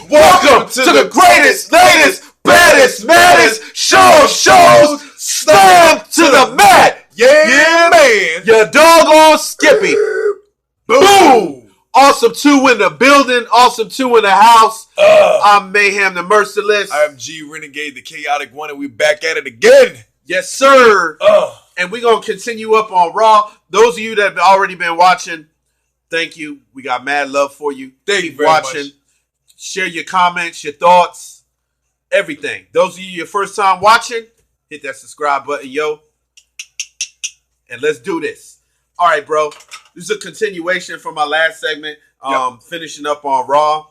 Welcome to the greatest, latest, baddest, maddest shows. Slam to the mat. Yeah, man. Your doggone Skippy. Boom. Awwsum2 in the building. Awwsum2 in the house. I'm Mayhem the Merciless. I'm G Renegade the Chaotic One, and we back at it again. Yes, sir. And we're going to continue up on Raw. Those of you that have already been watching, thank you. We got mad love for you. Keep watching. Much. Share your comments, your thoughts, everything. Those of you your first time watching, hit that subscribe button, yo. And let's do this. All right, bro. This is a continuation from my last segment. Finishing up on Raw.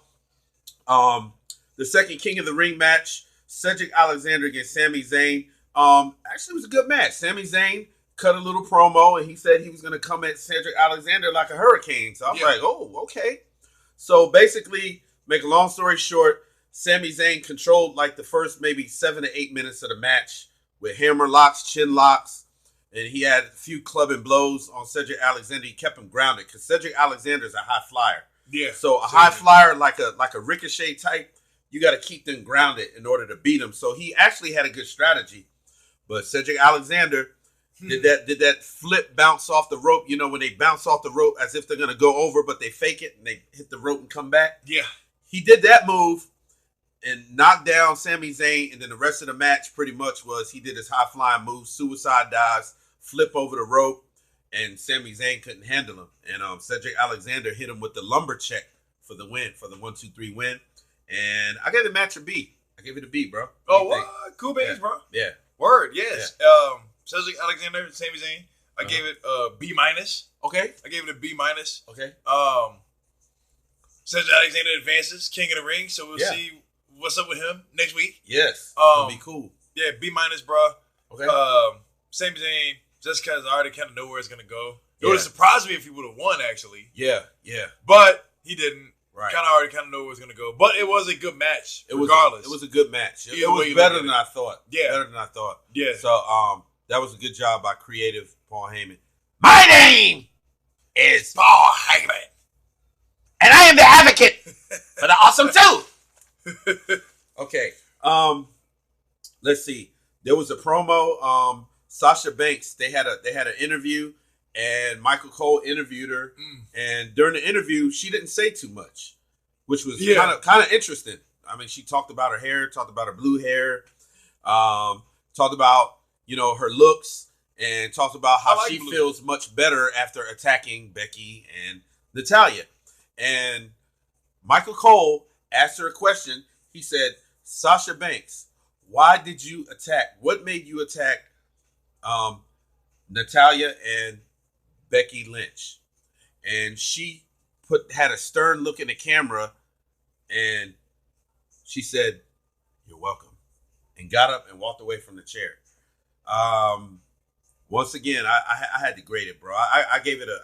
The second King of the Ring match, Cedric Alexander against Sami Zayn. Actually, it was a good match. Sami Zayn cut a little promo, and he said he was going to come at Cedric Alexander like a hurricane. So I was like, oh, okay. So basically, make a long story short, Sami Zayn controlled like the first maybe 7 to 8 minutes of the match with hammer locks, chin locks, and he had a few clubbing blows on Cedric Alexander. He kept him grounded because Cedric Alexander is a high flyer. Yeah. So a high flyer, like a Ricochet type, you got to keep them grounded in order to beat him. So he actually had a good strategy, but Cedric Alexander did that flip bounce off the rope. You know, when they bounce off the rope as if they're gonna go over, but they fake it and they hit the rope and come back. Yeah. He did that move and knocked down Sami Zayn, and then the rest of the match pretty much was he did his high flying move, suicide dives, flip over the rope, and Sami Zayn couldn't handle him. And Cedric Alexander hit him with the lumber check for the win, for the 1-2-3 win. And I gave the match a B. I gave it a B, bro. What? Cool beans, bro. Yeah. Word, yes. Yeah. Cedric Alexander, Sami Zayn. I gave it a B minus. Okay. I gave it a B minus. Okay. Cedric Alexander advances, King of the Ring, so we'll see what's up with him next week. Yes. It'll be cool. Yeah, B minus, bro. Okay. Sami Zayn, just because I already kind of know where it's gonna go. It would have surprised me if he would have won, actually. Yeah. But he didn't. Right. Kind of know where it's gonna go. But it was a good match. Regardless, it was a good match. It was better than I thought. Yeah, better than I thought. Yeah. So that was a good job by creative Paul Heyman. My name is Paul Heyman, and I am the advocate for the Awwsum2. Okay. Let's see. There was a promo. Sasha Banks. They had an interview, and Michael Cole interviewed her. And during the interview, she didn't say too much, which was kind of interesting. I mean, she talked about her hair, talked about her blue hair, talked about her looks, and talked about how she feels much better after attacking Becky and Natalya. And Michael Cole asked her a question. He said, Sasha Banks, why did you attack? What made you attack Natalya and Becky Lynch? And she had a stern look in the camera, and she said, "You're welcome," and got up and walked away from the chair. Once again, I had to grade it, bro. I gave it a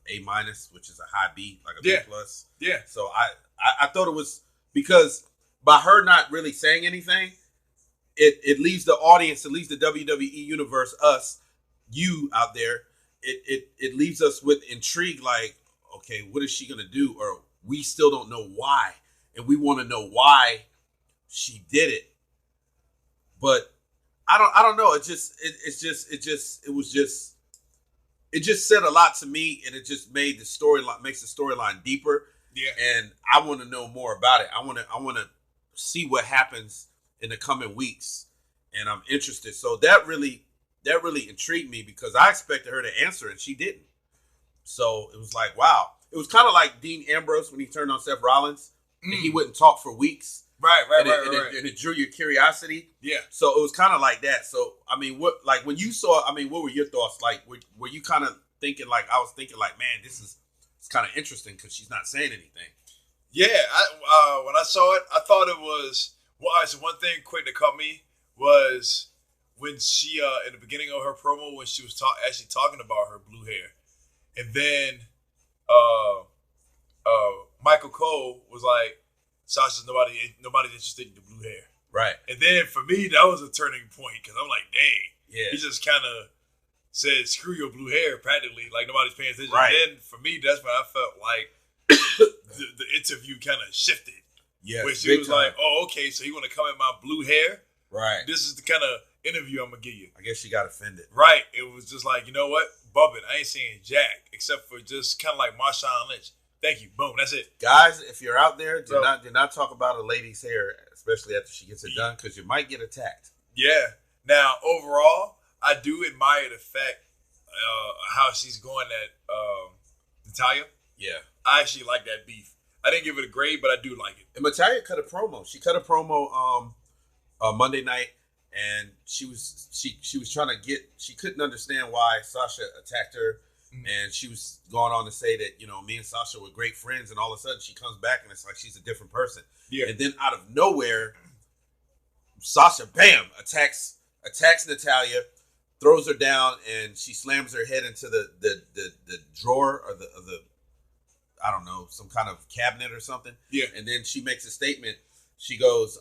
A minus, which is a high B, like a B plus. Yeah. So I thought it was because by her not really saying anything, it leaves the audience, it leaves the WWE universe, us, you out there. It leaves us with intrigue, like, okay, what is she gonna do? Or we still don't know why, and we want to know why she did it. But I don't know. It just said a lot to me, and it just made the storyline deeper. Yeah, and I want to know more about it. I want to see what happens in the coming weeks, and I'm interested. So that really intrigued me because I expected her to answer and she didn't. So it was like, wow. It was kind of like Dean Ambrose when he turned on Seth Rollins and he wouldn't talk for weeks. Right. And it drew your curiosity. Yeah. So it was kind of like that. So, I mean, when you saw, what were your thoughts? Like, were you kind of thinking like, I was thinking like, man, it's kind of interesting because she's not saying anything. Yeah. When I saw it, I thought it was, so one thing quick that caught me was when she, in the beginning of her promo, when she was actually talking about her blue hair. And then Michael Cole was like, Sasha's nobody's interested in the blue hair. Right. And then for me, that was a turning point because I'm like, dang. Yeah. He just kind of said, screw your blue hair, practically, like nobody's paying attention. Right. And then for me, that's when I felt like the interview kind of shifted. Yeah. Where she was like, "Oh, okay, so you want to come at my blue hair? Right. This is the kind of interview I'm gonna give you." I guess she got offended. Right. It was just like, you know what? Bump it. I ain't saying jack except for just kind of like Marshawn Lynch. Thank you. Boom. That's it. Guys, if you're out there, do not talk about a lady's hair, especially after she gets it done, because you might get attacked. Yeah. Now, overall, I do admire the fact how she's going at Natalya. Yeah. I actually like that beef. I didn't give it a grade, but I do like it. And Natalya cut a promo. She cut a promo Monday night, and she was trying to she couldn't understand why Sasha attacked her. And she was going on to say that, me and Sasha were great friends, and all of a sudden she comes back and it's like she's a different person. Yeah. And then out of nowhere, Sasha, bam, attacks Natalya, throws her down, and she slams her head into the drawer or the I don't know, some kind of cabinet or something. Yeah. And then she makes a statement. She goes,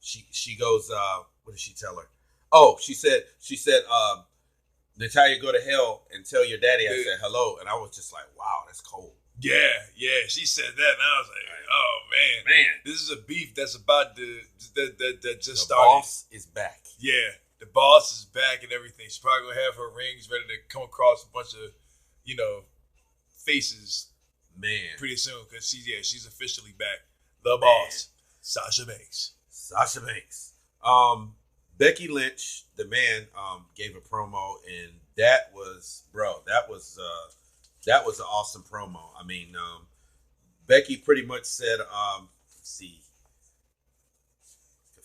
she goes, what did she tell her? Oh, she said, Natalya, go to hell and tell your daddy I said hello. And I was just like, wow, that's cold. Yeah. She said that, and I was like, oh man, this is a beef that's about to that just started. The boss is back. Yeah, the boss is back and everything. She's probably gonna have her rings ready to come across a bunch of, faces. Man, pretty soon, because she's officially back. The boss, Sasha Banks. Becky Lynch, the man, gave a promo, and that was an awesome promo. I mean, Becky pretty much said, let's see.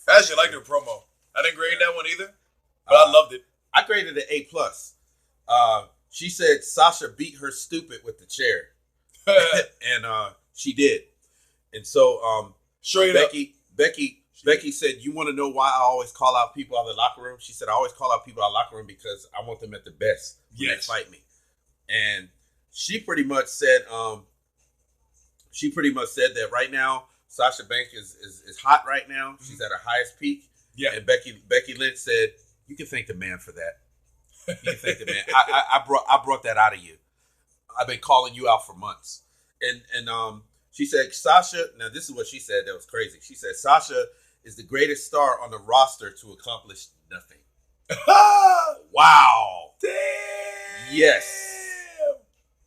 I actually liked her promo. I didn't grade that one either, but I loved it. I graded it A+. She said Sasha beat her stupid with the chair. And she did. And so Becky said, you want to know why I always call out people out of the locker room? She said, I always call out people out of the locker room because I want them at the best when they fight me. And she pretty much said that right now Sasha Banks is hot right now. She's at her highest peak. Yeah. And Becky Lynch said, you can thank the man for that. You can thank the man. I brought that out of you. I've been calling you out for months. And she said, Sasha, now this is what she said that was crazy. She said, Sasha is the greatest star on the roster to accomplish nothing. Wow. Damn. Yes.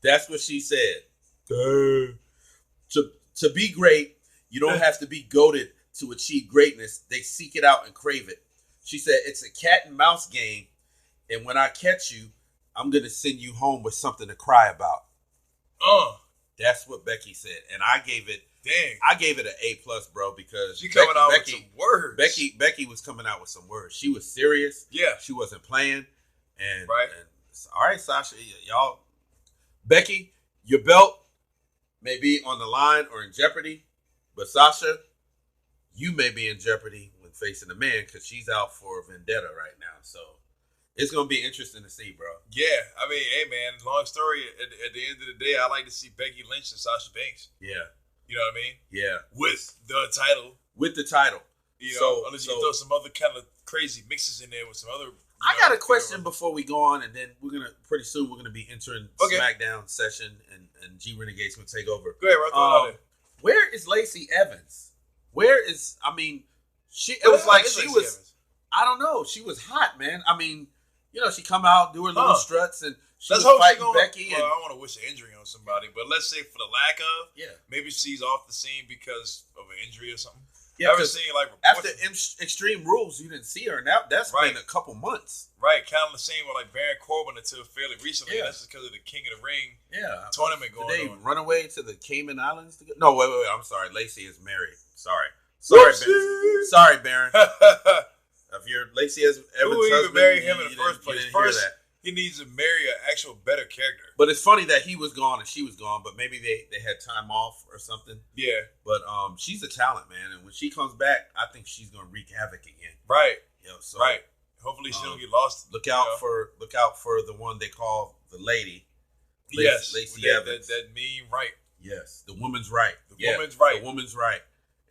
That's what she said. Damn. To be great, you don't have to be goated to achieve greatness. They seek it out and crave it. She said, it's a cat and mouse game, and when I catch you, I'm going to send you home with something to cry about. That's what Becky said. And I gave it an A+, bro, because she coming out with some words. Becky was coming out with some words. She was serious. Yeah. She wasn't playing. And all right, Sasha, y'all. Becky, your belt may be on the line or in jeopardy, but Sasha, you may be in jeopardy when facing a man because she's out for vendetta right now. So it's going to be interesting to see, bro. Yeah. I mean, hey, man, long story. At the end of the day, I like to see Becky Lynch and Sasha Banks. Yeah. You know what I mean? Yeah. With the title. Unless you throw some other kind of crazy mixes in there with some other. I got a question before we go on, and then pretty soon we're gonna be entering SmackDown session, and G Renegade's gonna take over. Go ahead, right there. Where is Lacey Evans? She was. I don't know. She was hot, man. I mean, she come out, do her little struts, and she was fighting Becky. I don't want to wish an injury on somebody, but let's say for the lack of, maybe she's off the scene because of an injury or something. Yeah, I've seen after Extreme Rules, you didn't see her. Now that's been a couple months. Right, kind of the same with Baron Corbin until fairly recently. Yeah. That's just because of the King of the Ring tournament going on. Did they run away to the Cayman Islands? No, wait. I'm sorry. Lacey is married. Sorry, Baron. If you're Lacey Evans' husband, even marry him in the first place? First, he needs to marry an actual better character. But it's funny that he was gone and she was gone, but maybe they had time off or something. Yeah. But she's a talent, man, and when she comes back, I think she's gonna wreak havoc again. Right. Right. Hopefully she don't get lost. Look out for the one they call the lady. Lacey Evans. That mean right. Yes, the woman's right. The woman's right.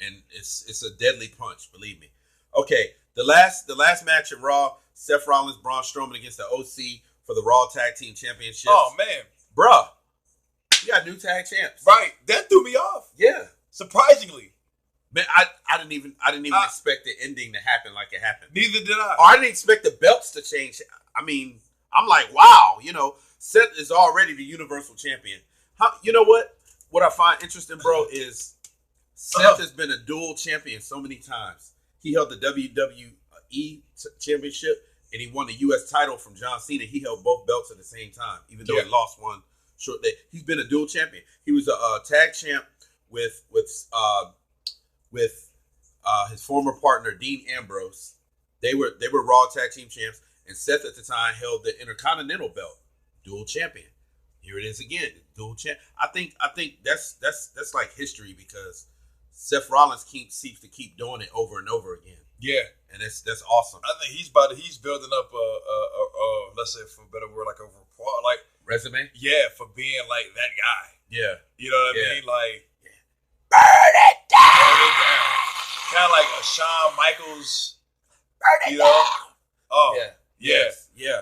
And it's a deadly punch, believe me. Okay, the last match in Raw, Seth Rollins, Braun Strowman against the OC for the Raw Tag Team Championships. Oh, man. Bruh, you got new tag champs. Right. That threw me off. Yeah. Surprisingly. Man, I didn't even expect the ending to happen like it happened. Neither did I. Or I didn't expect the belts to change. I mean, I'm like, wow, Seth is already the Universal Champion. You know what? What I find interesting, bro, is Seth has been a dual champion so many times. He held the WWE Championship, and he won the U.S. title from John Cena. He held both belts at the same time, even though he lost one short day. He's been a dual champion. He was a tag champ with his former partner Dean Ambrose. They were Raw Tag Team champs, and Seth at the time held the Intercontinental belt, dual champion. Here it is again, dual champ. I think that's like history because Seth Rollins seems to keep doing it over and over again. Yeah, and that's awesome. I think he's building up a let's say for a better word, like a rapport, like resume. Yeah, for being like that guy. Yeah, you know what I mean. Like, burn it down. Kind of like a Shawn Michaels. Burn it down. Oh yeah.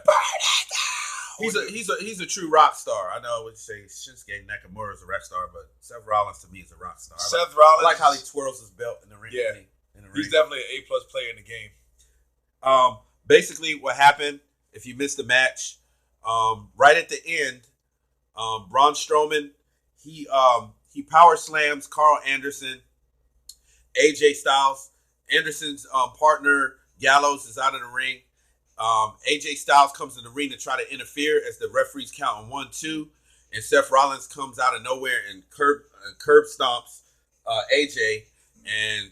Burn it down. He's a true rock star. I know I would say Shinsuke Nakamura is a rock star, but Seth Rollins to me is a rock star. I like how he twirls his belt in the ring. Yeah, he's definitely an A+ player in the game. Basically, what happened? If you missed the match, right at the end, Braun Strowman he power slams Carl Anderson, AJ Styles. Anderson's partner Gallows is out of the ring. AJ Styles comes in the ring to try to interfere as the referees count on 1, 2, and Seth Rollins comes out of nowhere and curb stomps AJ, and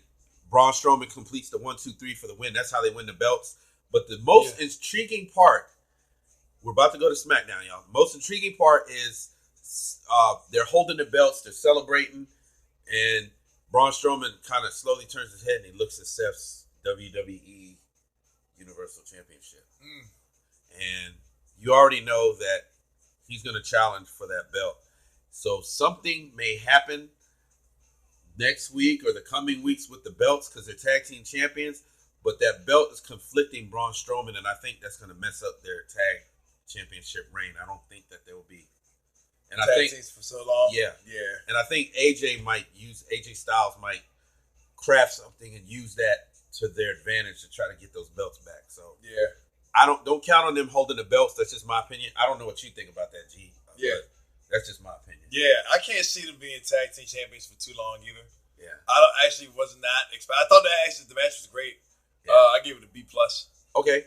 Braun Strowman completes the 1, 2, 3 for the win. That's how they win the belts. But the most intriguing part, we're about to go to SmackDown, y'all. The most intriguing part is they're holding the belts, they're celebrating, and Braun Strowman kind of slowly turns his head and he looks at Seth's WWE Universal Championship. And you already know that he's going to challenge for that belt. So something may happen next week or the coming weeks with the belts because they're tag team champions, but that belt is conflicting Braun Strowman, and I think that's going to mess up their tag championship reign. I don't think that there will be. And tag teams for so long. Yeah. And I think AJ Styles might craft something and use that to their advantage to try to get those belts back. So I don't count on them holding the belts. That's just my opinion. I don't know what you think about that, G. That's just my opinion. Yeah, I can't see them being tag team champions for too long either. Yeah, was not expect. I thought the match was great. Yeah. I gave it a B+. Okay.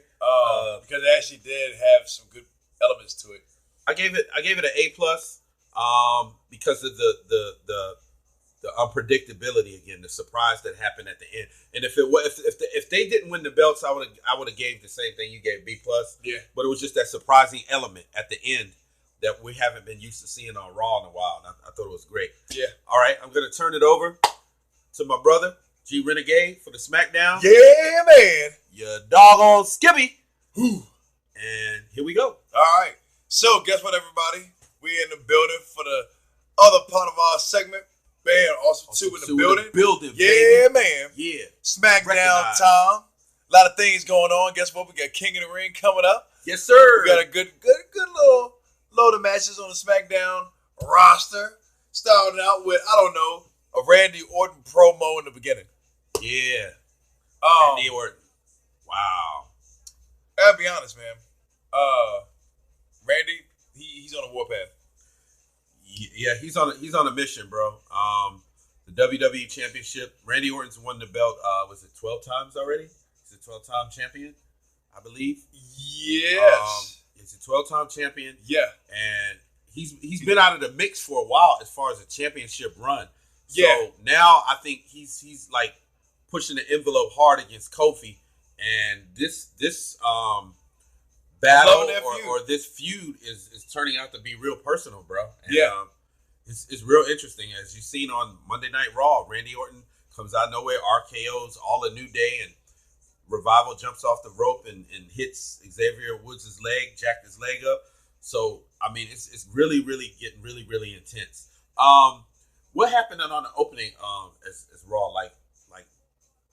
Because it actually did have some good elements to it. I gave it an A+. Because of the unpredictability again, the surprise that happened at the end. And if they didn't win the belts, I would have gave the same thing you gave B+. Yeah. But it was just that surprising element at the end that we haven't been used to seeing on Raw in a while. And I thought it was great. Yeah. All right, I'm gonna turn it over to my brother G Renegade for the SmackDown. Yeah, man. You doggone Skippy. And here we go. All right. So guess what, everybody? We in the building for the other part of our segment. Man, Awwsum2 in the building. Yeah, baby. man. Yeah. SmackDown time. A lot of things going on. Guess what? We got King of the Ring coming up. Yes, sir. We got a good little load of matches on the SmackDown roster. Starting out with, I don't know, a Randy Orton promo in the beginning. Yeah. Randy Orton. Wow. I gotta be honest, man. Randy, he's on a warpath. Yeah, he's on a mission, bro. The WWE Championship. Randy Orton's won the belt. Was it 12 times already? He's a 12-time champion, I believe. Yes. He's a 12-time champion. Yeah. And he's been out of the mix for a while as far as a championship run. Yeah. So now I think he's like pushing the envelope hard against Kofi, and this battle or this feud is turning out to be real personal, bro. And, it's real interesting. As you've seen on Monday Night Raw, Randy Orton comes out of nowhere, RKO's all a New Day, and Revival jumps off the rope and hits Xavier Woods' leg, jacked his leg up. So, I mean, it's really, really getting really, really intense. What happened on the opening as Raw? Like,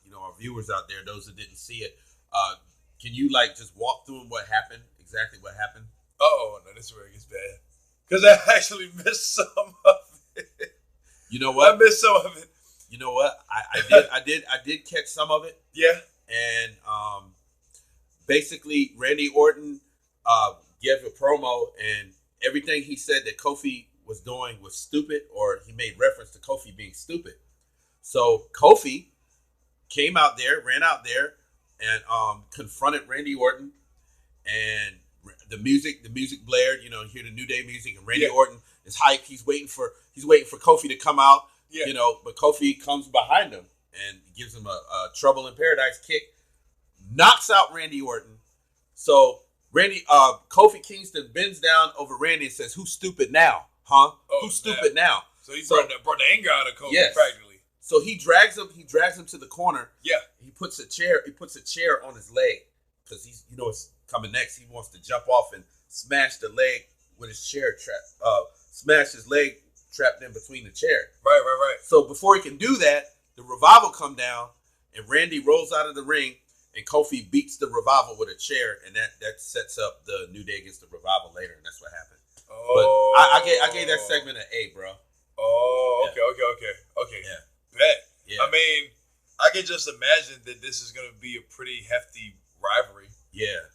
you know, our viewers out there, those that didn't see it, can you just walk through what happened? Exactly what happened? Oh no, this is where it gets bad. Because I actually missed some of it. You know what? I missed some of it. You know what? I did catch some of it. Yeah. And basically, Randy Orton gave a promo, and everything he said that Kofi was doing was stupid, or he made reference to Kofi being stupid. So Kofi ran out there, and confronted Randy Orton, and the music blared. You know, you hear the New Day music, and Randy Orton is hyped. He's waiting for Kofi to come out. Yeah. You know, but Kofi comes behind him and gives him a Trouble in Paradise kick, knocks out Randy Orton. So Kofi Kingston bends down over Randy and says, "Who's stupid now, huh? Who's stupid now?" So he brought the anger out of Kofi practically. So he drags him to the corner. Yeah. He puts a chair on his leg because it's coming next. He wants to jump off and smash the leg with his chair smash his leg trapped in between the chair. Right. So before he can do that, the Revival come down, and Randy rolls out of the ring, and Kofi beats the Revival with a chair, and that sets up the New Day against the Revival later, and that's what happened. Oh. But I gave that segment an A, bro. Oh, okay. Yeah. Bet. Yeah. I mean, I can just imagine that this is going to be a pretty hefty rivalry. Yeah.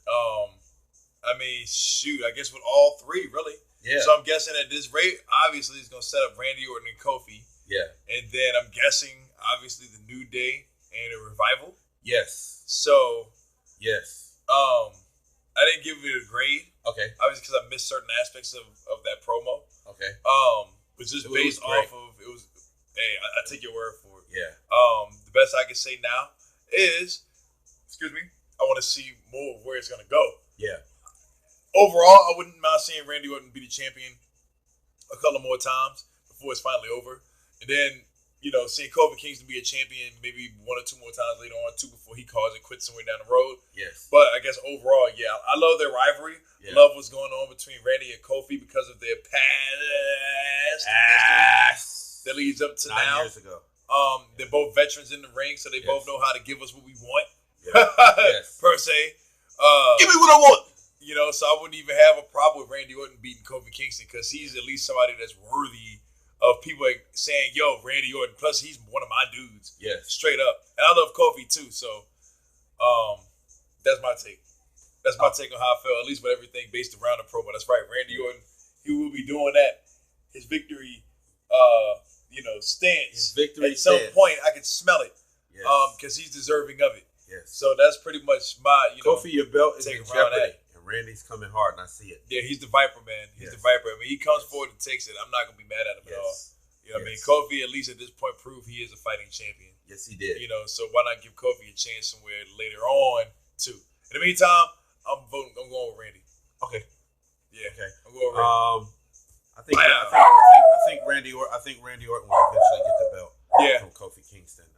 I mean, shoot, I guess with all three, really. Yeah. So I'm guessing at this rate, obviously, it's going to set up Randy Orton and Kofi. Yeah. And then I'm guessing, obviously, the New Day and a Revival. Yes. So. Yes. I didn't give it a grade. Okay. Obviously, because I missed certain aspects of that promo. Okay. But just based off of, it was, hey, I take your word for it. Yeah. The best I can say now is, I want to see more of where it's going to go. Yeah. Overall, I wouldn't mind seeing Randy Orton be the champion a couple more times before it's finally over. And then, seeing Kofi Kingston be a champion maybe one or two more times later on, too, before he calls it quits somewhere down the road. Yes. But I guess overall, yeah, I love their rivalry. Yeah. Love what's going on between Randy and Kofi because of their past history that leads up to 9 years ago. They're both veterans in the ring, so they both know how to give us what we want. Yeah. Yes. Per se. Give me what I want. So I wouldn't even have a problem with Randy Orton beating Kofi Kingston because he's at least somebody that's worthy of people saying, yo, Randy Orton. Plus, he's one of my dudes. Yes. Straight up. And I love Kofi, too. So that's my take. That's my take on how I felt, at least with everything based around the promo. That's right. Randy Orton, he will be doing that. His victory, stance. His victory at some point, I can smell it. Yes. Because he's deserving of it. Yes. So that's pretty much my, Kofi, your belt is in jeopardy. Randy's coming hard, and I see it. Yeah, he's the Viper, man. He's the Viper. I mean, he comes forward and takes it. I'm not going to be mad at him at all. You know what I mean? Kofi, at least at this point, proved he is a fighting champion. Yes, he did. So why not give Kofi a chance somewhere later on, too? In the meantime, I'm going with Randy. Okay. Yeah. Okay. I'm going with Randy. I think Randy Orton will eventually get the belt from Kofi Kingston.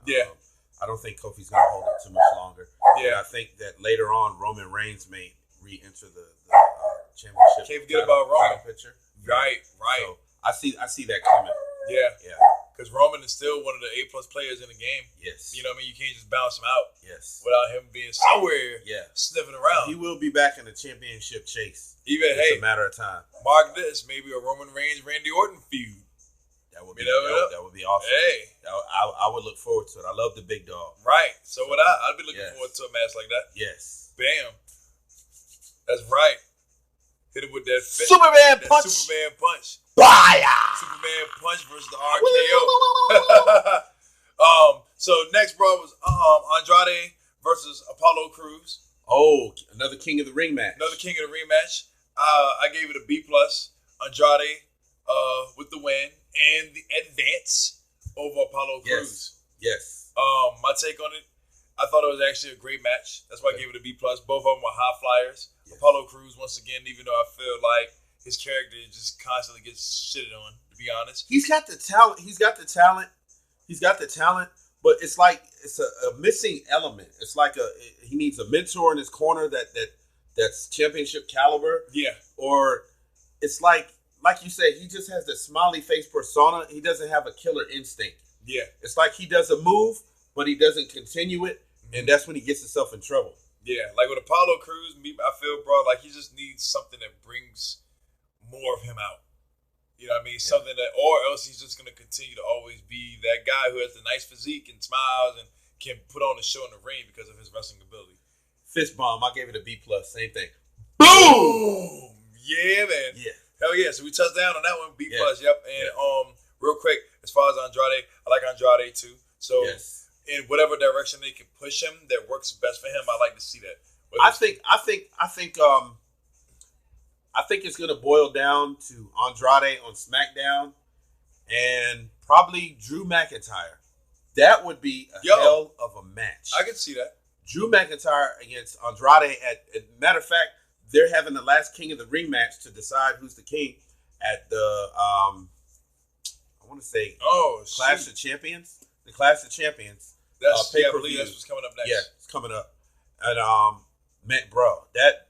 I don't think Kofi's going to hold it too much longer. Yeah. And I think that later on, Roman Reigns may re-enter the championship. Can't forget about Roman. Picture. Right. So I see that coming. Yeah. Because Roman is still one of the A+ players in the game. Yes. You know what I mean? You can't just bounce him out. Yes. Without him being somewhere sniffing around. He will be back in the championship chase. It's a matter of time. Mark this. Maybe a Roman Reigns, Randy Orton feud. That would be awesome. Hey. I would look forward to it. I love the big dog. Right. So would I. I'd be looking forward to a match like that. Yes. Bam. That's right. Hit it with that Superman punch. Superman punch. Fire. Superman punch versus the RKO. So next, bro, was Andrade versus Apollo Crews. Oh, another King of the Ring match. I gave it a B+. Andrade with the win and the advance over Apollo Crews. Yes. My take on it, I thought it was actually a great match. That's why I gave it a B+. Both of them were high flyers. Yes. Apollo Crews, once again, even though I feel like his character just constantly gets shitted on, to be honest. He's got the talent, but it's like it's a missing element. It's like he needs a mentor in his corner that's championship caliber. Yeah. Or it's like you said, he just has the smiley face persona. He doesn't have a killer instinct. Yeah. It's like he does a move, but he doesn't continue it, and that's when he gets himself in trouble. Yeah, like with Apollo Crews, I feel, bro, like he just needs something that brings more of him out. You know what I mean? Something that, or else he's just going to continue to always be that guy who has the nice physique and smiles and can put on a show in the ring because of his wrestling ability. Fist bomb. I gave it a B+. Same thing. Boom! Yeah, man. Yeah. Hell yeah. So we touched down on that one. B+. Yeah. Yep. And real quick, as far as Andrade, I like Andrade too. So in whatever direction they can push him that works best for him, I like to see that. I think it's going to boil down to Andrade on SmackDown and probably Drew McIntyre. That would be a hell of a match. I can see that. Drew McIntyre against Andrade. Matter of fact, they're having the last King of the Ring match to decide who's the king at the I want to say Clash of Champions. The Clash of Champions. That's I believe that's what's coming up next. Yeah, it's coming up. And man, bro, that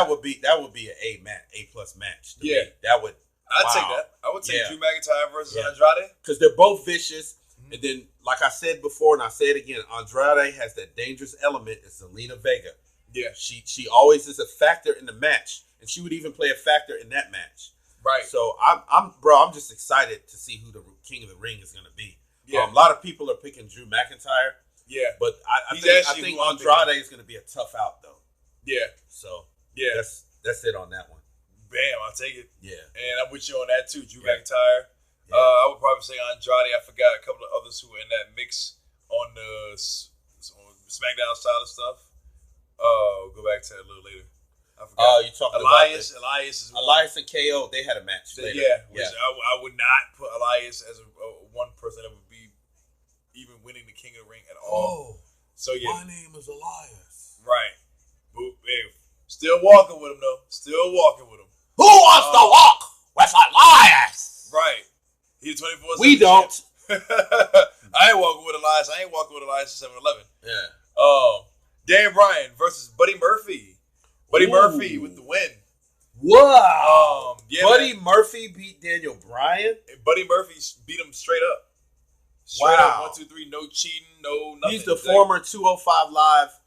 would be an A+, match. To me. That would. I'd take that. I would take Drew McIntyre versus Andrade because they're both vicious. Mm-hmm. And then, like I said before, and I say it again, Andrade has that dangerous element. It's Zelina Vega. Yeah, she always is a factor in the match, and she would even play a factor in that match. Right. So I'm just excited to see who the King of the Ring is going to be. Yeah. A lot of people are picking Drew McIntyre. Yeah, but I think Andrade is going to be a tough out though. Yeah. So that's it on that one. Bam, I'll take it. Yeah. And I'm with you on that too, Drew McIntyre. Yeah. I would probably say Andrade. I forgot a couple of others who were in that mix on the SmackDown side of stuff. Go back to that a little later. I forgot. You talking Elias? Elias and KO. They had a match. Later. Which I would not put Elias as a one person that would be even winning the King of the Ring at all. So my name is Elias. Right. Hey, still walking with him though. Still walking with him. Who wants to walk with Elias? Right. He's 24/7. We don't. I ain't walking with Elias. I ain't walking with Elias at 7-Eleven. Yeah. Dan Bryan versus Buddy Murphy. Buddy Murphy with the win. Wow. Buddy Murphy beat Daniel Bryan. And Buddy Murphy beat him straight up. Straight up. 1, 2, 3. No cheating. No nothing. He's the former 205 Live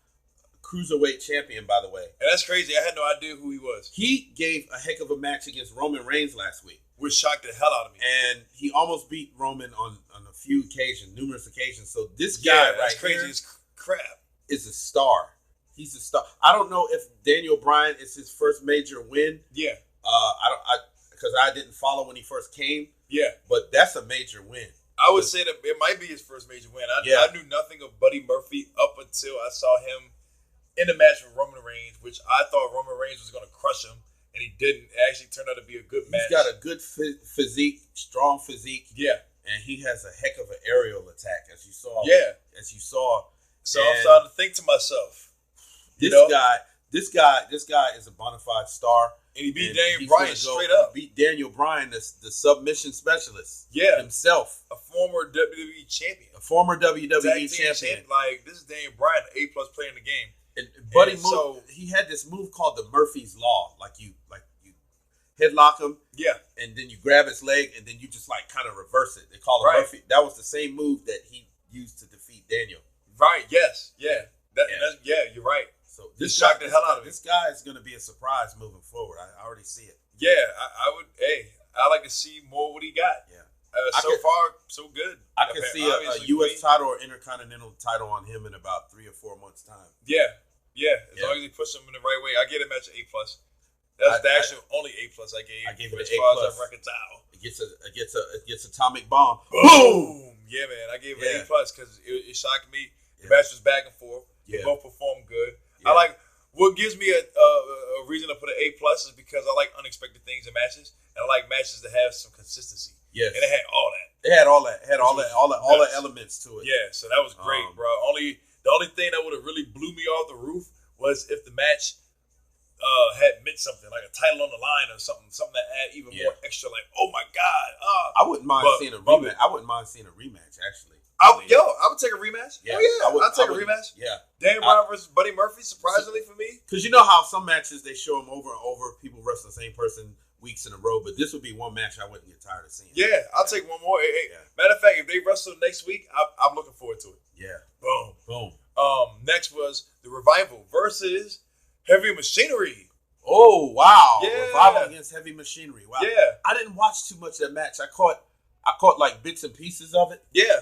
Cruiserweight champion, by the way. And that's crazy. I had no idea who he was. He gave a heck of a match against Roman Reigns last week. Which shocked the hell out of me. And he almost beat Roman on a few occasions, numerous occasions. So this guy that's crazy as crap. Is a star. He's a star. I don't know if Daniel Bryan is his first major win. Yeah. Because I didn't follow when he first came. Yeah. But that's a major win. I would say that it might be his first major win. I knew nothing of Buddy Murphy up until I saw him in the match with Roman Reigns, which I thought Roman Reigns was going to crush him, and he didn't. It actually turned out to be a good match. He's got a good physique, strong physique. Yeah. And he has a heck of an aerial attack, as you saw. Yeah. As you saw. So I'm starting to think to myself, this guy is a bona fide star. And he beat Daniel Bryan straight up. Beat Daniel Bryan, the submission specialist. Yeah. Himself. A former WWE champion. A former WWE champion. Like, this is Daniel Bryan, an A+ player in the game. And Buddy he had this move called the Murphy's Law. Like you headlock him. Yeah. And then you grab his leg and then you just like kind of reverse it. They call it Murphy. That was the same move that he used to defeat Daniel. Right, yes. Yeah. You're right. So this shocked the hell out of me. This guy is going to be a surprise moving forward. I already see it. Yeah, I would. Hey, I like to see more what he got. Yeah. So far, so good. I can see a U.S. title or Intercontinental title on him in about 3 or 4 months' time. Yeah. As long as he puts him in the right way. I get him at A+. That's the actual only A+ I gave. I gave it as an far A+. as I reconcile. It gets atomic bomb. Boom! Yeah, man. I gave it A+ because it shocked me. The match was back and forth. They both performed good. Yeah. I like what gives me a reason to put an A+ is because I like unexpected things in matches, and I like matches that have some consistency. Yes, and it had all that. It had all that. It had all the elements to it. Yeah, so that was great, bro. The only thing that would have really blew me off the roof was if the match had meant something, like a title on the line or something that had even more extra. Like, oh my god! I wouldn't mind seeing a rematch. I wouldn't mind seeing a rematch actually. I would take a rematch. Yeah, I'd take a rematch. Yeah, Daniel Bryan versus Buddy Murphy, surprisingly for me. Because you know how some matches they show them over and over, people wrestle the same person weeks in a row, but this would be one match I wouldn't get tired of seeing. Yeah, I'll take one more. Matter of fact, if they wrestle next week, I'm looking forward to it. Yeah. Boom. Next was the Revival versus Heavy Machinery. Oh, wow. Yeah. Revival against Heavy Machinery. Wow. Yeah. I didn't watch too much of that match. I caught like bits and pieces of it. Yeah.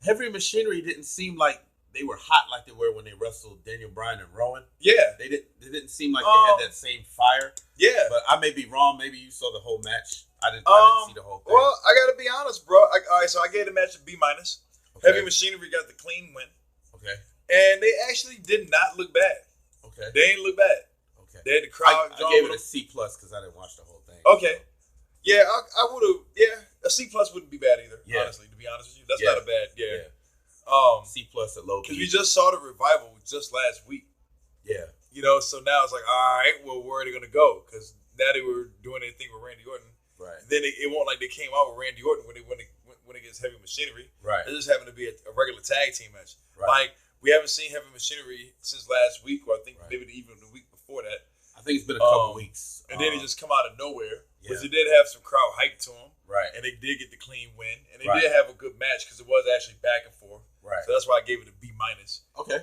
Heavy Machinery didn't seem like they were hot like they were when they wrestled Daniel Bryan and Rowan. Yeah. They didn't seem like they had that same fire. Yeah. But I may be wrong. Maybe you saw the whole match. I didn't see the whole thing. Well, I got to be honest, bro. All right, so I gave the match a B-. Okay. Heavy Machinery got the clean win. Okay. And they actually did not look bad. Okay. They didn't look bad. Okay. They had the crowd. I gave it a C+ because I didn't watch the whole thing. Okay. Yeah, I would have. Yeah, a C+ wouldn't be bad either. Yeah. Honestly, to be honest with you, that's not a bad. Yeah. C+ a low. Because we just saw the Revival just last week. Yeah. You know, so now it's like, all right, well, where are they gonna go? Because now they were doing their thing with Randy Orton. Right. Then it won't like they came out with Randy Orton when they went against Heavy Machinery. Right. It just happened to be a regular tag team match. Right. Like we haven't seen Heavy Machinery since last week, or I think maybe even the week before that. I think it's been a couple weeks. And then it just come out of nowhere. Yeah. Because it did have some crowd hype to them. Right. And they did get the clean win. And they did have a good match because it was actually back and forth. Right. So that's why I gave it a B-. Okay.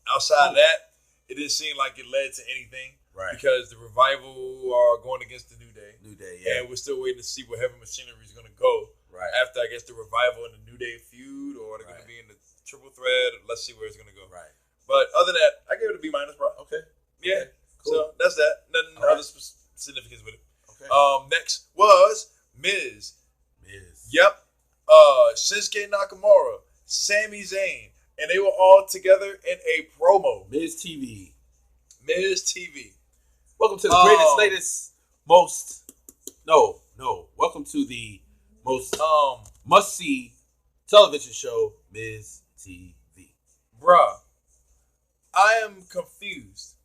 Outside of that, it didn't seem like it led to anything. Right. Because the Revival are going against the New Day. New Day, yeah. And we're still waiting to see where Heavy Machinery is going to go. Right. After, I guess, the Revival and the New Day feud, or they're going to be in the triple thread. Let's see where it's going to go. Right. But other than that, I gave it a B-, bro. Okay. Yeah. Okay. Cool. So that's that. Nothing other significance with it. Okay. Next was Miz. Yep. Shinsuke Nakamura, Sami Zayn, and they were all together in a promo. Miz TV. Welcome to the greatest, latest, most. No. Welcome to the most must-see television show, Miz TV. Bruh, I am confused.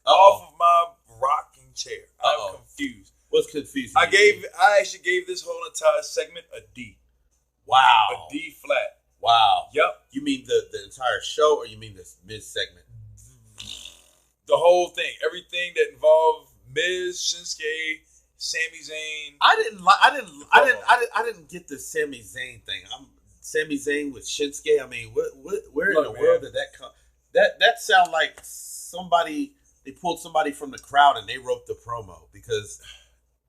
Off of my rocking chair. I'm confused. What's confusing? I actually gave this whole entire segment a D. Wow. A D flat. Wow. Yep. You mean the entire show, or you mean this Miz segment? The whole thing. Everything that involved Miz, Shinsuke, Sami Zayn. I didn't get the Sami Zayn thing. Sami Zayn with Shinsuke. I mean, where in the world did that come? That sound like somebody. They pulled somebody from the crowd and they wrote the promo, because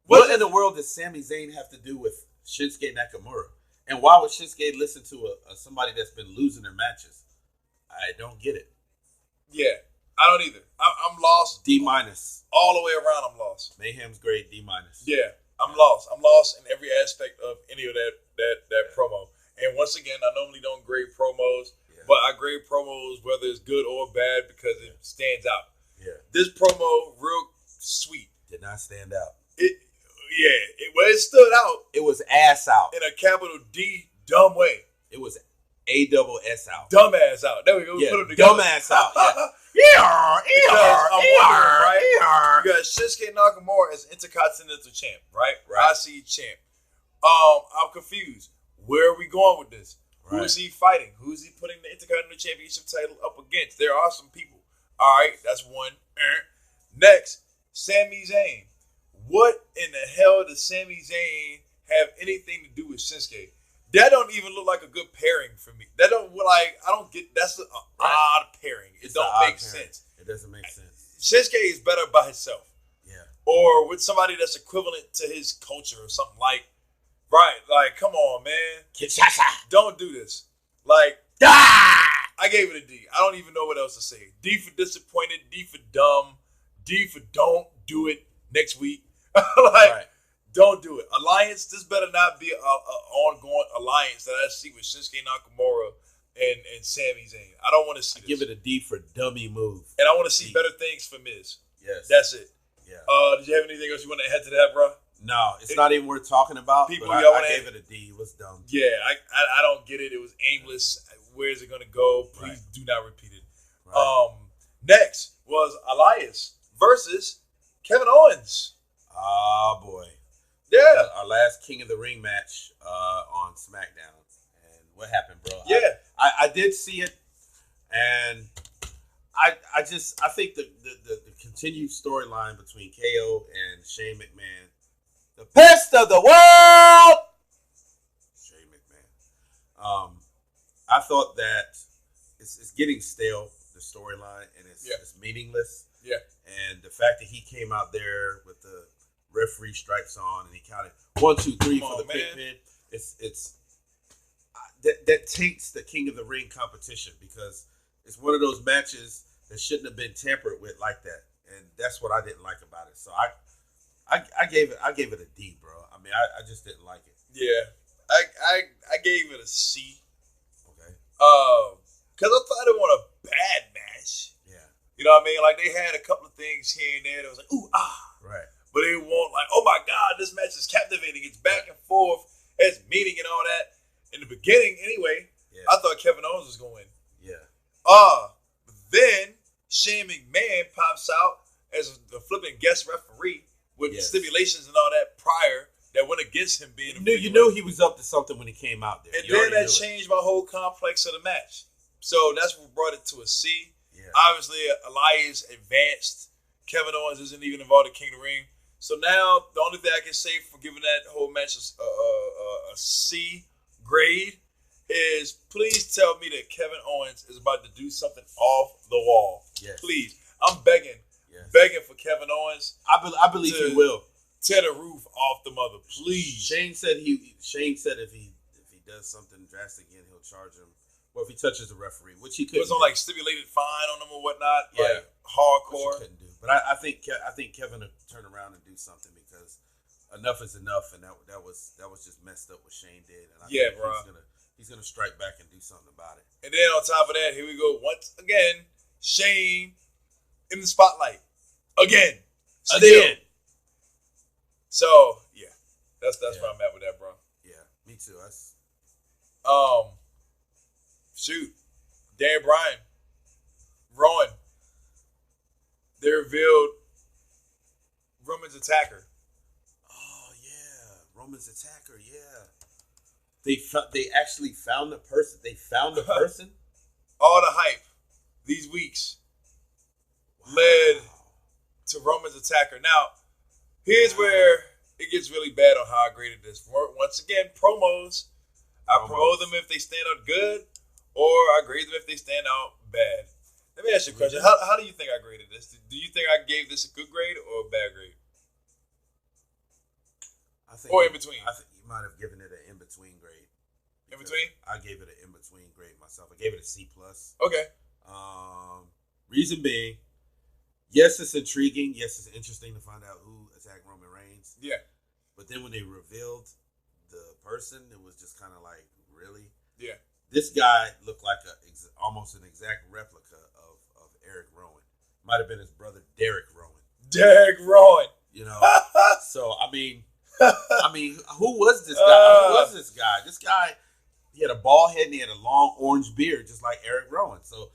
what in the world does Sami Zayn have to do with Shinsuke Nakamura? And why would Shinsuke listen to somebody that's been losing their matches? I don't get it. Yeah, I don't either. I'm lost. D-. All the way around, I'm lost. Mayhem's grade, D-. Yeah, I'm lost. I'm lost in every aspect of any of that promo. And once again, I normally don't grade promos, but I grade promos whether it's good or bad because it stands out. Yeah. This promo, real sweet. Did not stand out. It stood out. It was ass out. In a capital D, dumb way. It was ASS out. Dumbass out. There we go. We put them together. Dumbass out. I'm wondering, right? You got Shinsuke Nakamura as Intercontinental Champ, right? IC Champ. I'm confused. Where are we going with this? Right. Who is he fighting? Who is he putting the Intercontinental Championship title up against? There are some people. All right, that's one. Next, Sami Zayn. What in the hell does Sami Zayn have anything to do with Shinsuke? That don't even look like a good pairing for me. I don't get. That's an odd pairing. It don't make sense. It doesn't make sense. Shinsuke is better by himself. Yeah. Or with somebody that's equivalent to his culture or something like. Right. Like, come on, man. Kinshasa. Don't do this. Like, I gave it a D. I don't even know what else to say. D for disappointed. D for dumb. D for don't do it next week. Don't do it. Alliance, this better not be a ongoing alliance that I see with Shinsuke Nakamura and Sami Zayn. I don't want to see this. Give it a D for dummy move. And I want to see better things for Miz. Yes. That's it. Yeah. Did you have anything else you want to add to that, bro? No, it's not even worth talking about. People, I gave it a D. It was dumb. Yeah, I don't get it. It was aimless. Where is it going to go? Please do not repeat it. Right. Next was Elias versus Kevin Owens. Oh, boy. Yeah. Our last King of the Ring match on SmackDown. And what happened, bro? Yeah. I did see it. And I think the continued storyline between KO and Shane McMahon, the best of the world, Shane McMahon. I thought that it's getting stale. the storyline, and it's meaningless. Yeah. And the fact that he came out there with the referee stripes on and he counted 1, 2, 3 for the pin. It's that taints the King of the Ring competition because it's one of those matches that shouldn't have been tampered with like that, and that's what I didn't like about it. So I gave it a D, bro. I mean, I just didn't like it. Yeah, I gave it a C. Okay. Because I thought it was a bad match. Yeah. You know what I mean? Like, they had a couple of things here and there that was like, ooh, ah. Right. But they won't like, oh my God, this match is captivating. It's back and forth. It's meaning and all that. In the beginning, anyway, I thought Kevin Owens was going to win. Yeah. But then Shane McMahon pops out as the flipping guest referee with stipulations and all that prior that went against him being you knew he was up to something when he came out there. And then that changed my whole complex of the match. So that's what brought it to a C. Yeah. Obviously, Elias advanced. Kevin Owens isn't even involved in King of the Ring. So now the only thing I can say for giving that whole match a C grade is please tell me that Kevin Owens is about to do something off the wall. Yes. Please. I'm begging for Kevin Owens. I believe he will. Tear the roof off the mother, please. Shane said if he does something drastic again, he'll charge him. Well, if he touches the referee, which he could. It was on like stipulated fine on him or whatnot. Yeah. Like hardcore. Which he couldn't do. But I think Kevin will turn around and do something because enough is enough, and that was just messed up what Shane did. And I think bro. He's gonna strike back and do something about it. And then on top of that, here we go once again. Shane in the spotlight again. Still. So yeah, that's where I'm at with that, bro. Yeah, me too. Shoot, Dan Bryan, Rowan. They revealed Roman's attacker. Oh yeah, Roman's attacker. Yeah, they actually found the person. They found the person. All the hype these weeks led to Roman's attacker. Now, here's where it gets really bad on how I graded this. Once again, promos. I promote them if they stand out good, or I grade them if they stand out bad. Let me ask you a question. How do you think I graded this? Do you think I gave this a good grade or a bad grade? Or in between? I think you might have given it an in-between grade. In between? I gave it an in-between grade myself. I gave it a C+. Okay. Reason being, yes, it's intriguing. Yes, it's interesting to find out who attacked Roman Reigns. Yeah. But then when they revealed the person, it was just kind of like, really? Yeah. This guy looked like almost an exact replica of Eric Rowan. Might have been his brother, Derek Rowan. Derek Rowan. You know? So, I mean, who was this guy? This guy, he had a bald head and he had a long orange beard, just like Eric Rowan. So,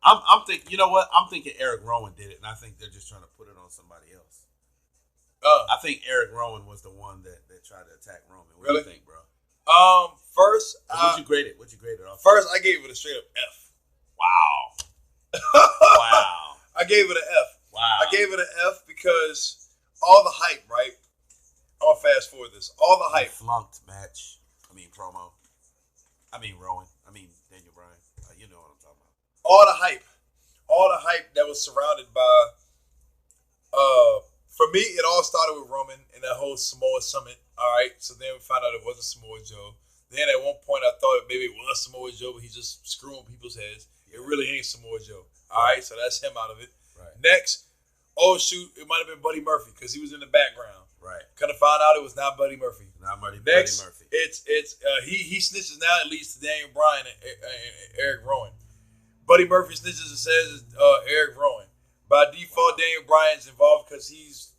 I'm thinking, you know what? I'm thinking Eric Rowan did it, and I think they're just trying to put it on somebody else. I think Eric Rowan was the one that tried to attack Roman. What do you think, bro? First, what'd you grade it? Off? First, I gave it a straight up F. Wow. Wow. I gave it an F. Wow. I gave it an F because all the hype, right? I'll fast forward this. All the hype. Flunked match. Promo. Rowan. Daniel Bryan. You know what I'm talking about. All the hype that was surrounded by, for me, it all started with Roman and that whole Samoa Summit. All right. So then we found out it wasn't Samoa Joe. Then at one point I thought maybe it was Samoa Joe, but he's just screwing people's heads. It really ain't Samoa Joe. All right. So that's him out of it. Right. Next, oh shoot, it might have been Buddy Murphy because he was in the background. Right. Kind of found out it was not Buddy Murphy. Next, Buddy Murphy. It's he snitches now. It leads to Daniel Bryan and Eric Rowan. Buddy Murphy snitches and says Eric Rowan. By default, Daniel Bryan's involved because he's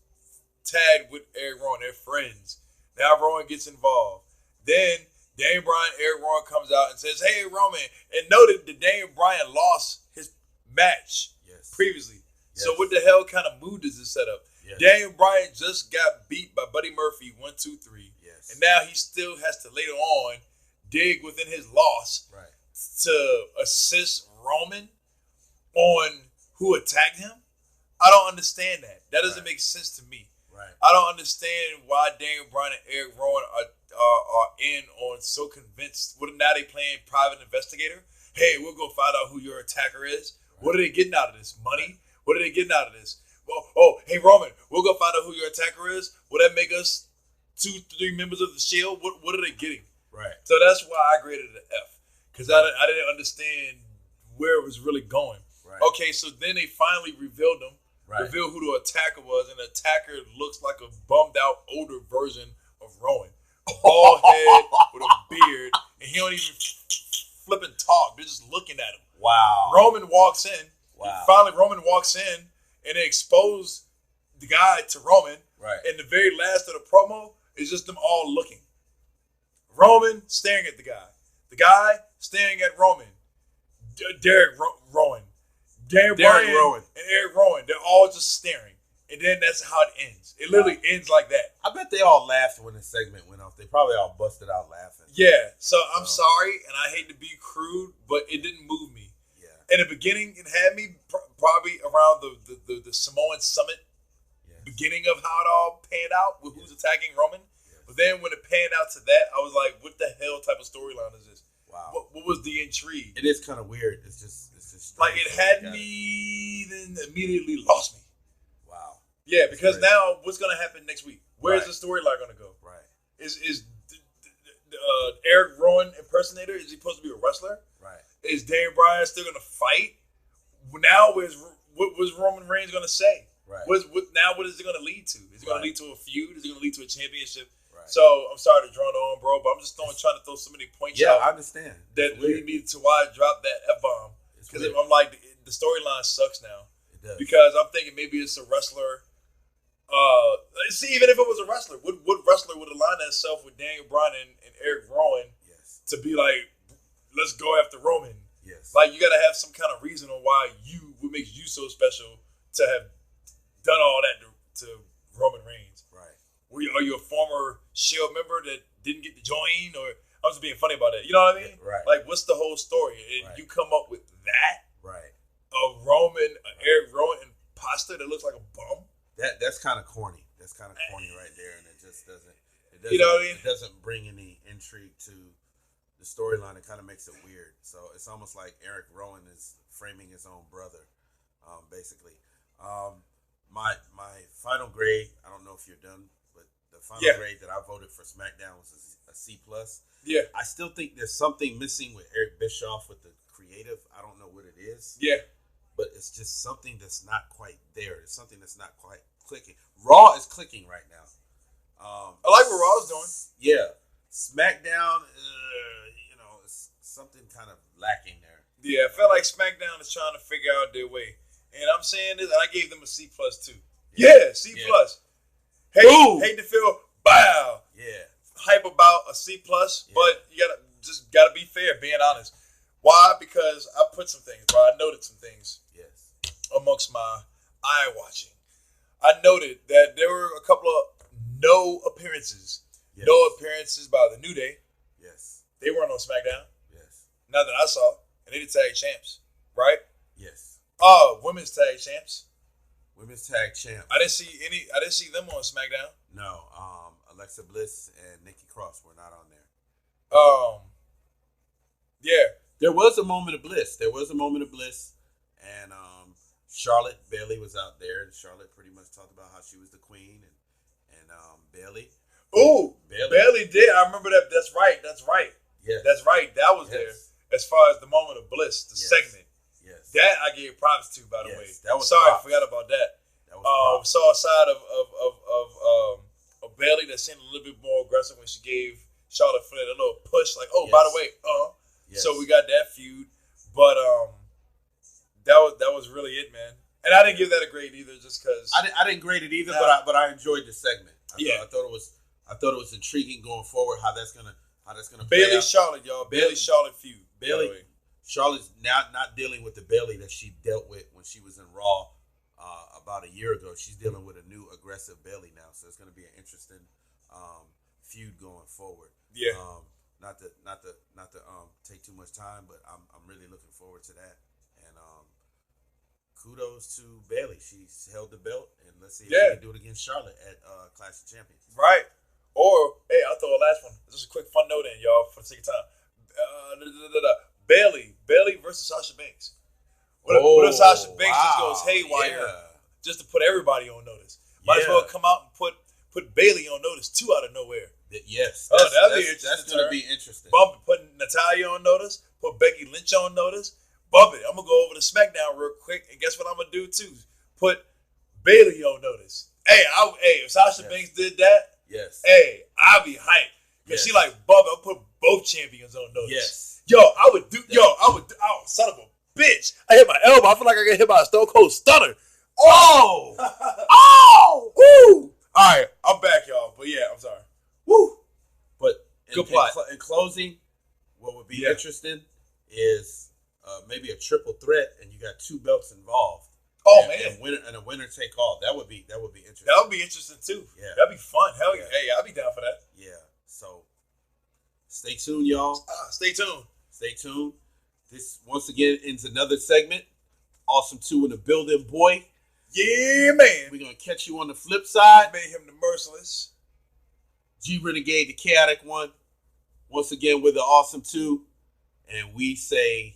tagged with Eric Rowan. They're friends. Now Rowan gets involved. Then Daniel Bryan, Eric Rowan comes out and says, "Hey Roman," and noted that Daniel Bryan lost his match previously. Yes. So what the hell kind of mood does this set up? Yes. Daniel Bryan just got beat by Buddy Murphy 1, 2, 3. Yes. And now he still has to later on dig within his loss to assist Roman on who attacked him. I don't understand that. That doesn't make sense to me. Right. I don't understand why Daniel Bryan and Eric Rowan are in on so convinced. What now they playing private investigator? Hey, we'll go find out who your attacker is. What are they getting out of this? Money? What are they getting out of this? Well, oh, hey, Roman, we'll go find out who your attacker is. Will that make us 2-3 members of the Shield? What are they getting? Right. So that's why I graded it an F. Because I didn't understand where it was really going. Right. Okay, so then they finally revealed them. Right. Revealed who the attacker was. And the attacker looks like a bummed out, older version of Rowan. A bald head with a beard. And he don't even flip and talk. They're just looking at him. Wow. Roman walks in. Wow. Finally, Roman walks in. And they expose the guy to Roman. Right. And the very last of the promo is just them all looking. Roman staring at the guy. The guy staring at Roman. Derek Rowan. Derek Rowan. And Eric Rowan. They're all just staring. And then that's how it ends. It literally ends like that. I bet they all laughed when the segment went off. They probably all busted out laughing. Yeah. So I'm sorry, and I hate to be crude, but it didn't move me. Yeah. In the beginning, it had me probably around the Samoan Summit. Yes. Beginning of how it all panned out with who's attacking Roman. Yes. But then when it panned out to that, I was like, what the hell type of storyline is this? Wow. What was the intrigue? It is kind of weird. It's just like it had me, then immediately lost me. Wow. Yeah, because now what's going to happen next week? Where's the storyline going to go? Right. Is Eric Rowan impersonator? Is he supposed to be a wrestler? Right. Is Daniel Bryan still going to fight? Now, what was Roman Reigns going to say? Right. What is it going to lead to? Is it going to lead to a feud? Is it going to lead to a championship? Right. So I'm sorry to drone on, bro, but I'm just trying to throw so many points out. Yeah, I understand. That lead me to why I dropped that F-bomb. Because I'm like, the storyline sucks now. It does. Because I'm thinking maybe it's a wrestler. See, even if it was a wrestler, what wrestler would align themselves with Daniel Bryan and Eric Rowan to be like, let's go after Roman? Yes. Like, you got to have some kind of reason on why what makes you so special to have done all that to Roman Reigns. Right. Are you a former Shield member that didn't get to join? Or I'm just being funny about it. You know what I mean? Right. Like, what's the whole story? And you come up with that? Right. An Eric Rowan imposter that looks like a bum? That's kind of corny. That's kind of corny right there, and it just doesn't. You know what I mean? It doesn't bring any intrigue to the storyline. It kind of makes it weird. So it's almost like Eric Rowan is framing his own brother, basically. My final grade. I don't know if you're done, but the final grade that I voted for SmackDown was a C+. Yeah. I still think there's something missing with Eric Bischoff with the creative. I don't know what it is. Yeah. But it's just something that's not quite there. It's something that's not quite clicking. Raw is clicking right now. I like what Raw's doing. Yeah. SmackDown, it's something kind of lacking there. Yeah, I feel like SmackDown is trying to figure out their way. And I'm saying this, I gave them a C+ too. Yeah, C+. Hate to feel, bow. Yeah. Hype about a C+, but you gotta be fair, being honest. Why? Because I put some things, bro. I noted some things. Yes. Amongst my eye watching. I noted that there were a couple of no appearances. Yes. No appearances by the New Day. Yes. They weren't on SmackDown. Yes. Not that I saw. And they the tag champs, right? Yes. Women's tag champs. Women's tag champ. I didn't see them on SmackDown. No. Alexa Bliss and Nikki Cross were not on there. Yeah. There was a moment of bliss. And Charlotte Bayley was out there. And Charlotte pretty much talked about how she was the queen. And Bayley. Oh, Bayley did. I remember that. That's right. Yes. That's right. That was there. As far as the moment of bliss, the segment. Yes. That I gave props to, by the way. That was sorry, I forgot about that. Saw a side of Bayley that seemed a little bit more aggressive when she gave Charlotte Flair a little push, like, by the way, Yes. So we got that feud, but that was really it, man. And I didn't give that a grade either, just because I didn't grade it either, but I enjoyed the segment. I thought it was intriguing going forward how that's gonna Bayley Charlotte, y'all. Bayley Charlotte feud. Charlotte's not dealing with the Bayley that she dealt with when she was in Raw about a year ago. She's dealing with a new aggressive Bayley now, so it's gonna be an interesting feud going forward. Yeah. Not to take too much time, but I'm really looking forward to that. And kudos to Bayley. She's held the belt, and let's see if she can do it against Charlotte at Clash of Champions. Right. Or I'll throw a last one. Just a quick fun note in, y'all, for the sake of time. Bayley versus Sasha Banks. What if Sasha Banks just goes haywire just to put everybody on notice? Might as well come out and put Bailey on notice too out of nowhere. Yes. That'd be interesting. That's going to be interesting. Putting Natalya on notice, put Becky Lynch on notice. Bump it. I'm going to go over to SmackDown real quick, and guess what I'm going to do too? Put Bailey on notice. Hey, if Sasha Banks did that, hey, I'll be hyped. Because she like, Bubba, I'll put both champions on notice. Yes. I would do, son of a bitch. I hit my elbow. I feel like I get hit by a Stone Cold Stunner. Oh! Oh! Woo! All right, I'm back, y'all. But yeah, I'm sorry. Woo! But in closing, what would be interesting is maybe a triple threat, and you got 2 belts involved. Oh man! And a winner take all. That would be interesting. That would be interesting too. Yeah, that'd be fun. Hell yeah! Hey, I'll be down for that. Yeah. So stay tuned, y'all. Stay tuned. Stay tuned. This once again ends another segment. Awwsum2 in the building, boy. Yeah, man. We're gonna catch you on the flip side. Made him the merciless. G Renegade, the chaotic one. Once again with the Awwsum2, and we say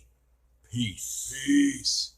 peace. Peace.